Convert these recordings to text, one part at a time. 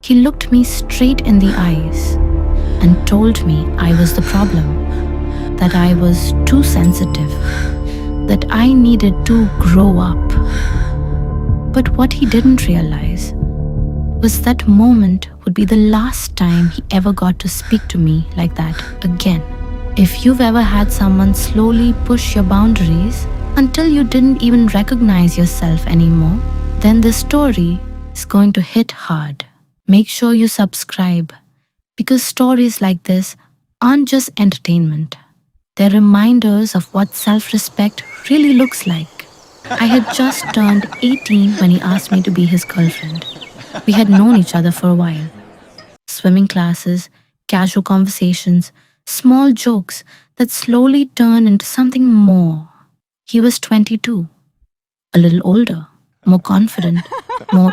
He looked me straight in the eyes and told me I was the problem, that I was too sensitive, that I needed to grow up. But what he didn't realize was that moment would be the last time he ever got to speak to me like that again. If you've ever had someone slowly push your boundaries until you didn't even recognize yourself anymore, then this story is going to hit hard. Make sure you subscribe, because stories like this aren't just entertainment. They're reminders of what self-respect really looks like. I had just turned 18 when he asked me to be his girlfriend. We had known each other for a while. Swimming classes, casual conversations, small jokes that slowly turned into something more. He was 22, a little older, more confident, more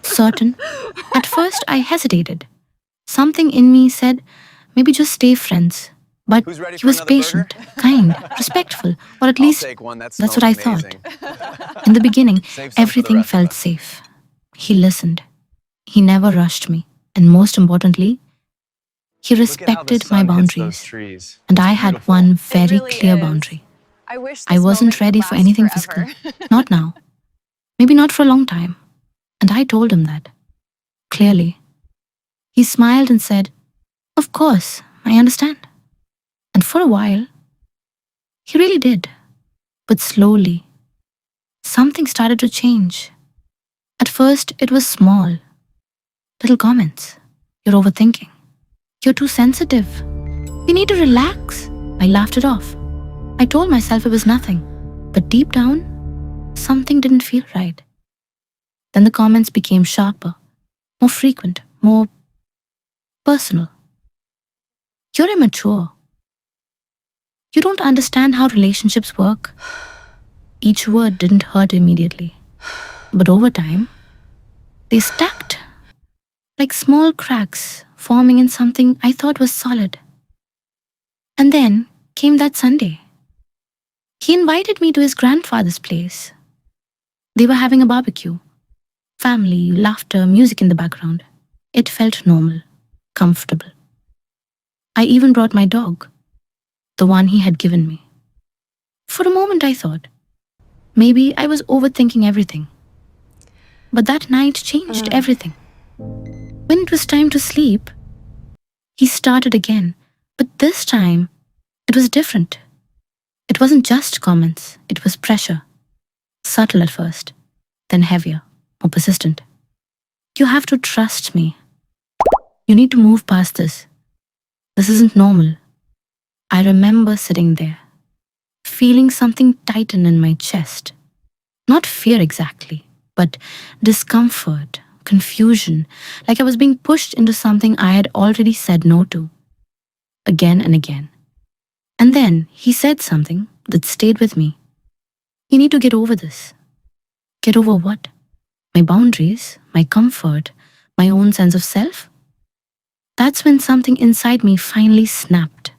certain. At first, I hesitated. Something in me said, maybe just stay friends. But he was patient, kind, respectful, or at least that's what I thought. In the beginning, everything felt safe. He listened. He never rushed me. And most importantly, he respected my boundaries. And I had one very clear boundary. I wasn't ready for anything physical. Not now. Maybe not for a long time. And I told him that. Clearly. He smiled and said, "Of course, I understand." And for a while, he really did. But slowly, something started to change. At first, it was small. Little comments. "You're overthinking. You're too sensitive. You need to relax." I laughed it off. I told myself it was nothing. But deep down, something didn't feel right. Then the comments became sharper, more frequent, more personal. "You're immature. You don't understand how relationships work." Each word didn't hurt immediately. But over time, they stacked like small cracks forming in something I thought was solid. And then came that Sunday. He invited me to his grandfather's place. They were having a barbecue. Family, laughter, music in the background. It felt normal, comfortable. I even brought my dog, the one he had given me. For a moment I thought, maybe I was overthinking everything. But that night changed everything. When it was time to sleep, he started again. But this time, it was different. It wasn't just comments, it was pressure. Subtle at first, then heavier, more persistent. "You have to trust me. You need to move past this. This isn't normal." I remember sitting there, feeling something tighten in my chest. Not fear exactly, but discomfort, confusion, like I was being pushed into something I had already said no to. Again and again. And then he said something that stayed with me. "You need to get over this." Get over what? My boundaries, my comfort, my own sense of self? That's when something inside me finally snapped.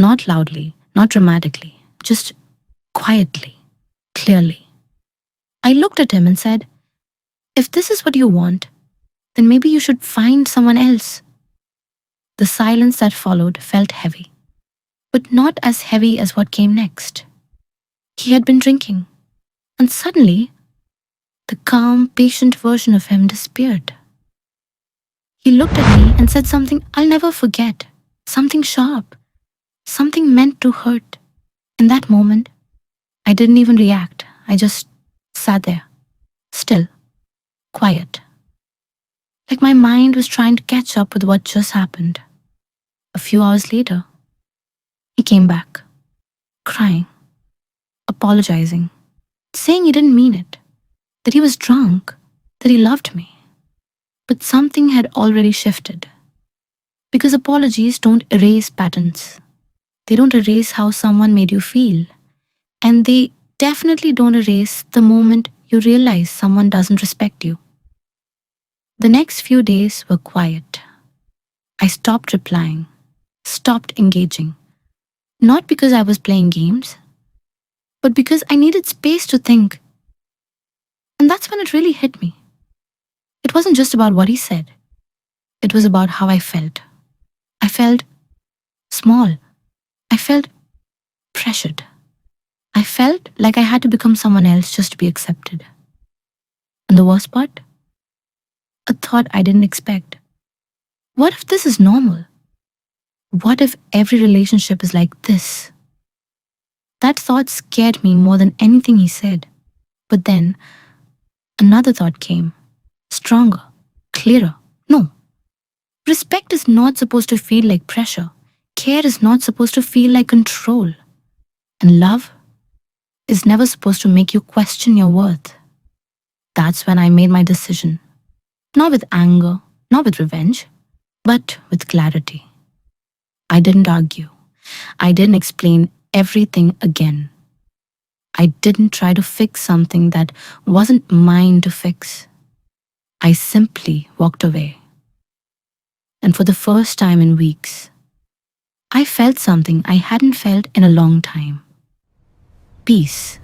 Not loudly, not dramatically, just quietly, clearly. I looked at him and said, "If this is what you want, then maybe you should find someone else." The silence that followed felt heavy, but not as heavy as what came next. He had been drinking, and suddenly, the calm, patient version of him disappeared. He looked at me and said something I'll never forget, something sharp, something meant to hurt. In that moment, I didn't even react. I just sat there, still, quiet. Like my mind was trying to catch up with what just happened. A few hours later, he came back, crying, apologizing, saying he didn't mean it, that he was drunk, that he loved me. But something had already shifted. Because apologies don't erase patterns. They don't erase how someone made you feel. And they definitely don't erase the moment you realize someone doesn't respect you. The next few days were quiet. I stopped replying, stopped engaging. Not because I was playing games, but because I needed space to think. And that's when it really hit me. It wasn't just about what he said. It was about how I felt. I felt small. I felt pressured. I felt like I had to become someone else just to be accepted. And the worst part? A thought I didn't expect. What if this is normal? What if every relationship is like this? That thought scared me more than anything he said. But then another thought came, stronger, clearer. No, respect is not supposed to feel like pressure. Care is not supposed to feel like control. And love is never supposed to make you question your worth. That's when I made my decision. Not with anger, not with revenge, but with clarity. I didn't argue. I didn't explain everything again. I didn't try to fix something that wasn't mine to fix. I simply walked away. And for the first time in weeks, I felt something I hadn't felt in a long time. Peace.